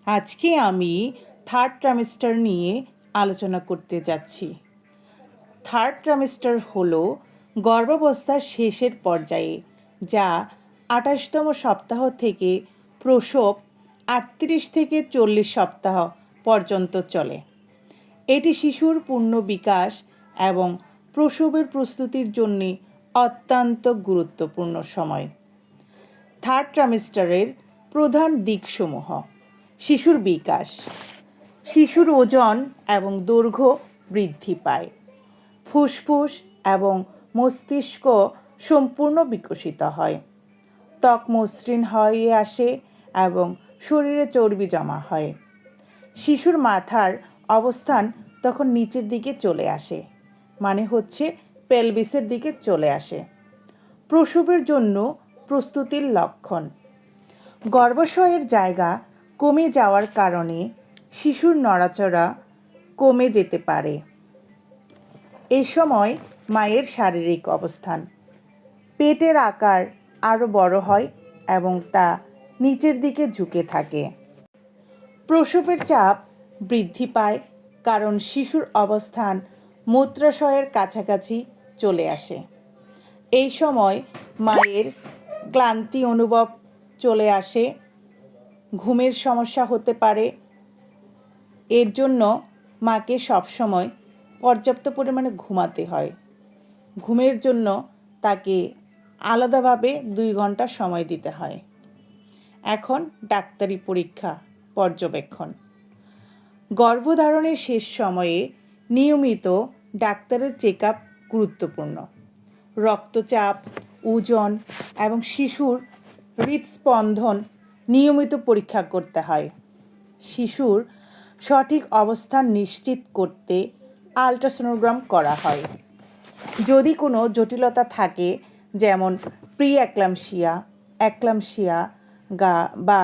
আজকে আমি third trimester নিয়ে আলোচনা করতে যাচ্ছি। থার্ড ট্রাইমেস্টার হলো গর্ভাবস্থার শেষের পর্যায়ে, যা ২৮তম সপ্তাহ থেকে প্রসব ৩৮ থেকে ৪০ সপ্তাহ পর্যন্ত চলে। এটি শিশুর পূর্ণ বিকাশ এবং প্রসবের প্রস্তুতির জন্য অত্যন্ত গুরুত্বপূর্ণ সময়। থার্ড ট্রাইমেস্টারের প্রধান দিকসমূহ: শিশুর বিকাশ, শিশুর ওজন এবং দৈর্ঘ্য বৃদ্ধি পায়, ফুসফুস এবং মস্তিষ্ক সম্পূর্ণ বিকশিত হয়, ত্বক মসৃণ হয়ে আসে এবং শরীরে চর্বি জমা হয়। শিশুর মাথার অবস্থান তখন নিচের দিকে চলে আসে, মানে হচ্ছে পেলভিসের দিকে চলে আসে। প্রসবের জন্য প্রস্তুতির লক্ষণ: গর্ভাশয়ের জায়গা কমে যাওয়ার কারণে শিশুর নড়াচড়া কমে যেতে পারে। এই সময় মায়ের শারীরিক অবস্থান: পেটের আকার আরও বড় হয় এবং তা নিচের দিকে ঝুঁকে থাকে। প্রসবের চাপ বৃদ্ধি পায় কারণ শিশুর অবস্থান মূত্রাশয়ের কাছাকাছি চলে আসে। এই সময় মায়ের ক্লান্তি অনুভব চলে আসে, ঘুমের সমস্যা হতে পারে। এর জন্য মাকে সবসময় পর্যাপ্ত পরিমাণে ঘুমাতে হয়। ঘুমের জন্য তাকে আলাদাভাবে ২ ঘন্টা সময় দিতে হয়। এখন ডাক্তারি পরীক্ষা পর্যবেক্ষণ: গর্ভধারণের শেষ সময়ে নিয়মিত ডাক্তারের চেক আপ গুরুত্বপূর্ণ। রক্তচাপ, ওজন এবং শিশুর হৃদস্পন্দন নিয়মিত পরীক্ষা করতে হয়। শিশুর সঠিক অবস্থান নিশ্চিত করতে আল্ট্রাসোনোগ্রাম করা হয়। যদি কোনো জটিলতা থাকে, যেমন প্রি অ্যাক্লাম্পসিয়া বা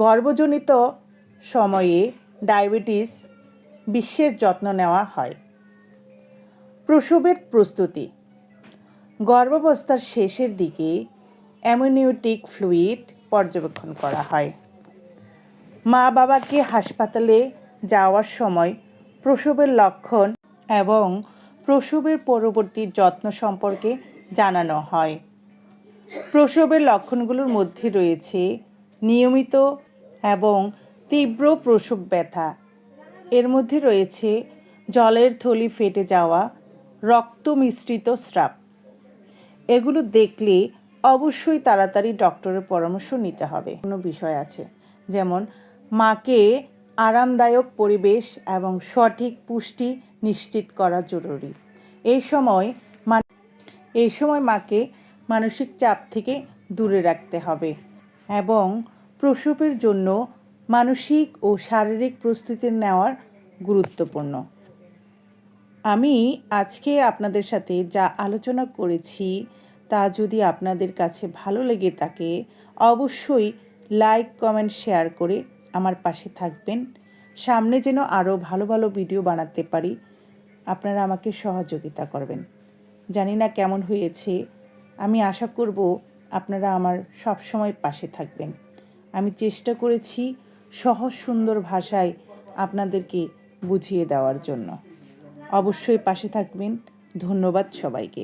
গর্ভজনিত সময়ে ডায়াবেটিস, বিশেষ যত্ন নেওয়া হয়। প্রসবের প্রস্তুতি: গর্ভাবস্থার শেষের দিকে অ্যামনিওটিক ফ্লুইড পর্যবেক্ষণ করা হয়। মা বাবাকে হাসপাতালে যাওয়ার সময় প্রসবের লক্ষণ এবং প্রসবের পরবর্তী যত্ন সম্পর্কে জানানো হয়। প্রসবের লক্ষণগুলোর মধ্যে রয়েছে নিয়মিত এবং তীব্র প্রসব ব্যথা। এর মধ্যে রয়েছে জলের থলি ফেটে যাওয়া, রক্ত মিশ্রিত স্রাব। এগুলো দেখলে অবশ্যই তাড়াতাড়ি ডক্টরের পরামর্শ নিতে হবে। কোনো বিষয় আছে, যেমন মাকে আরামদায়ক পরিবেশ এবং সঠিক পুষ্টি নিশ্চিত করা জরুরি। এই সময় মাকে মানসিক চাপ থেকে দূরে রাখতে হবে এবং প্রসবের জন্য মানসিক ও শারীরিক প্রস্তুতি নেওয়ার গুরুত্বপূর্ণ। আমি আজকে আপনাদের সাথে যা আলোচনা করেছি তা যদি আপনাদের কাছে ভালো লেগে থাকে, অবশ্যই লাইক, কমেন্ট, শেয়ার করে আমার পাশে থাকবেন। সামনে যেন আরও ভালো ভালো ভিডিও বানাতে পারি, আপনারা আমাকে সহযোগিতা করবেন। জানি না কেমন হয়েছে, আমি আশা করব আপনারা আমার সব সময় পাশে থাকবেন। আমি চেষ্টা করেছি সহজ সুন্দর ভাষায় আপনাদেরকে বুঝিয়ে দেওয়ার জন্য। অবশ্যই পাশে থাকবেন। ধন্যবাদ সবাইকে।